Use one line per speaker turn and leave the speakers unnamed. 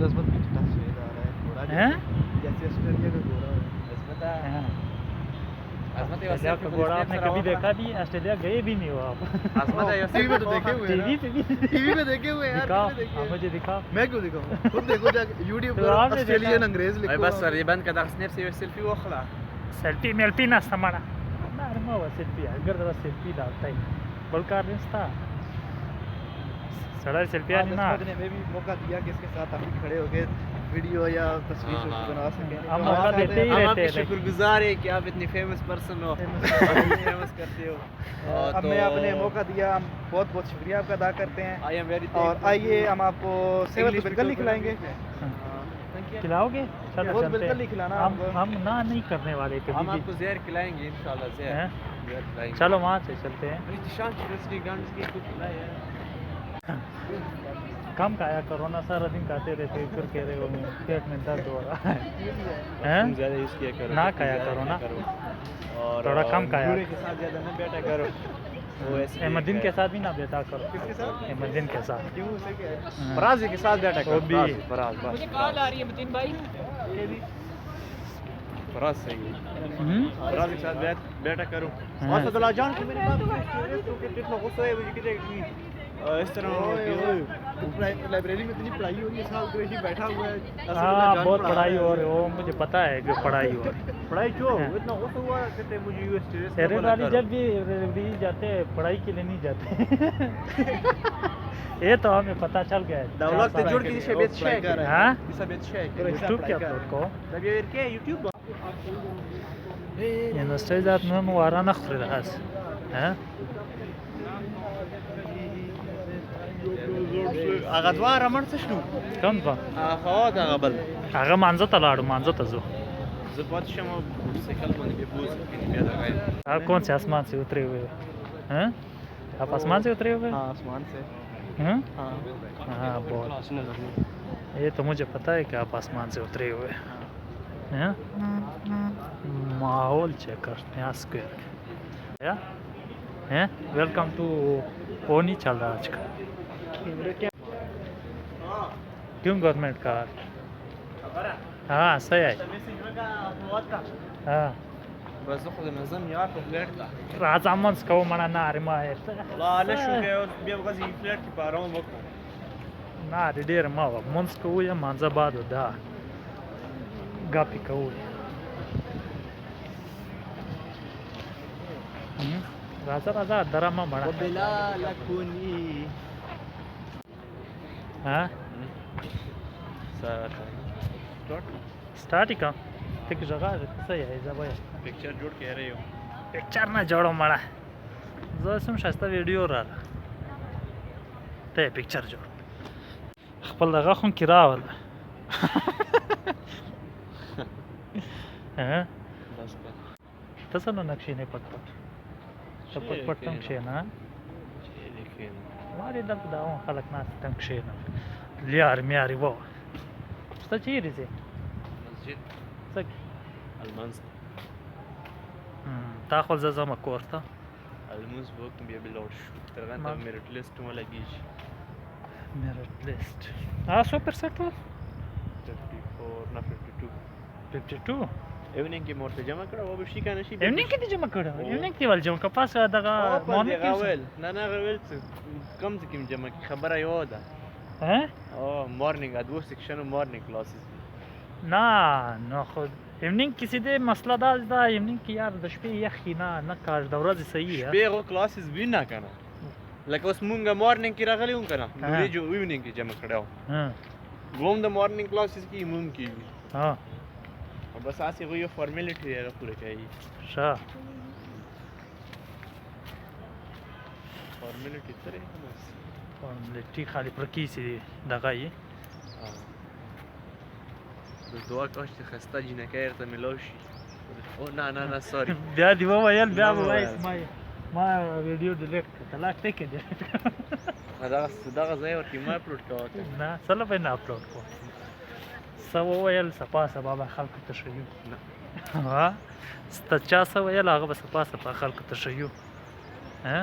अजमत भी touch shade आ रहा है गोरा जैसे ऑस्ट्रेलिया का गोरा है अजमत
ऑस्ट्रेलिया का घोड़ा आपने कभी देखा भी? ऑस्ट्रेलिया गए भी नहीं हो आप?
टीवी पे तो देखे हुए हैं, टीवी पे देखे हुए यार।
मुझे दिखा,
मैं क्यों दिखाऊं? खुद देखो जाके YouTube पर ऑस्ट्रेलियन अंग्रेज लिखो।
بس اليابان كده نفسي سيلفي واخلع
सेल्फी मेल्फी ना समाना नॉर्मल वो सेल्फी अगर जरा सेल्फी डालता है बलकार रिश्ता सड़ा सेल्फी आनी ना।
ने भी मौका दिया कि इसके साथ हम खड़े होके वीडियो या तस्वीर बना सकें।
हम मौका देते ही रहते हैं।
शुक्रगुजार है कि आप इतनी फेमस पर्सन हो, फेमस करते हो।
हमने आपने मौका दिया, हम बहुत बहुत शुक्रिया आपका अदा करते हैं। और आइए हम आपको सेवल बिल्कुल नहीं खिलाएंगे।
खिलाओगे? चलो
बहुत
चलते
बिल्कुल
हैं।
नहीं खिलाना।
हम ना नहीं करने वाले थे।
हम आपको ज़हर खिलाएंगे इंशाल्लाह ज़हर खिलाएंगे।
चलो वहाँ से चलते हैं। कम खाया करो ना, सारा दिन खाते रहते फिर कह रहे हो पेट में दर्द हो रहा है।
ज़्यादा यूज़ किया करो
ना खाया करो ना,
और
थोड़ा कम खाया
के साथ ज़्यादा ना बैठा करो।
अहमदीन के साथ भी ना बैठा करो। अहमदीन के साथ
फराज के साथ बैठा करो।
फराज
मुझे कॉल आ रही है मतीन भाई। फराज सही है, फराज के साथ बैठा करो। असदुल्ला जान को मेरे बाप को कितना गुस्सा है मुझे कितने इस तरह
लाइब्रेरी में इतनी पढ़ाई हो रही है, साल को ऐसे बैठा हुआ है।
हाँ बहुत पढ़ाई हो रही है, वो मुझे पता है कि पढ़ाई हो रही है।
पढ़ाई क्यों इतना गुस्सा हुआ कहते मुझे यूएसटी
अरे वाली जब भी जाते पढ़ाई के लिए नहीं जाते। ये तो हमें पता चल गया है।
دولت جور كده شبيت شاي
ها
شبيت شاي
यूट्यूब क्या अपलोड को
ده بيركي يوتيوب
نستعيد من ورانا نخرج هاس ها
هغه دواره مرته شنو
كم با
هغه دا قبل
هغه مانزه ته لاړو مانزه ته زو
زه پاتې شم موټرسایکل باندې به بوز کني بیا دا غایم
आप कौन से आसमान से उतरे हुए हैं? आप आसमान से उतरे हुए
हाँ आसमान से।
हैं?
हाँ
हाँ बहुत, ये तो मुझे पता है कि आप आसमान से उतरे हुए हैं। माहौल चेक करते हैं स्क्वायर या हैं। वेलकम टू वो नहीं चल रहा आजकल क्यों गवर्नमेंट का? हाँ सही है। हाँ
بس خذ النظام يعرف فليرت
راځه منځ کوه مړه نارې ما
والله انا شو بیا غزي فليرت بارون وکړه
نارې ډېر ما وه منځ کوو یا مانځه باد دا ګاپې کوو راځه راځه دره ما مړه
وبلا لكوني
ها स्टार्ट ही का पिक जगह सही है जब
पिक्चर जोड़ के रहे हो
पिक्चर ना जोड़ो मड़ा जैसे शास्ता वीडियो रहा ते पिक्चर जोड़ خپل دغه خون کرا ولا ها
بس
تاسو نو نقشې نه پټ پټ تم شي نه
لیکن
واره دلته دا خلک ناس تم شي نه لیار میاري وو څه چیرې سي
مسجد
څه
المنز
تاخذ زما کورته
المنز وقت بیا بلور شو ترغه ته میرټ لیست مو لګیږي
میرټ لیست سوپر سیټ
54 نه 52 ایونینګ کې مورته جمع کړه او به شي کنه شي
ایونینګ کې جمع کړه ایونینګ کې ول جمع کپاس دغه
مورنینګ کې ول نه غویل کم څه کې جمع کی خبره یو ده
ها
او مورنینګ ادو سیکشن مورنینګ کلاسز
نه نو خود ایونینګ کې سیده مسله دا ایونینګ کې یار د شپې یخی نه کار د ورځې صحیح ہے
شپې غو کلاسز وینا کنه لکه اوس مونږه مورنینګ کې راغلی و کنه نو جو ایونینګ کې جمع کړو
ها
ګوم د مورنینګ کلاسز کې مونږ کې
ها
بس اسې غو یو فارمیلیټی را پوره کوي
ښه
فارمیلیټی ترې بس
فارمیلیټی خالی پر کې سي دغه یې
د دعا کاش چې خسته جنکه ارته ملو شي او نه سوري
بیا دی وویل بیا وایس ما ویډیو ډیلیټ کړ طلاق ته کې دی
دغه ځای ورته ما اپلوډ کاوه
نه سره به نه اپلوډ کو سو ویل سپا سبا خلکو ته شيو ها ست چا سو ویل هغه سپا خلکو ته شيو ها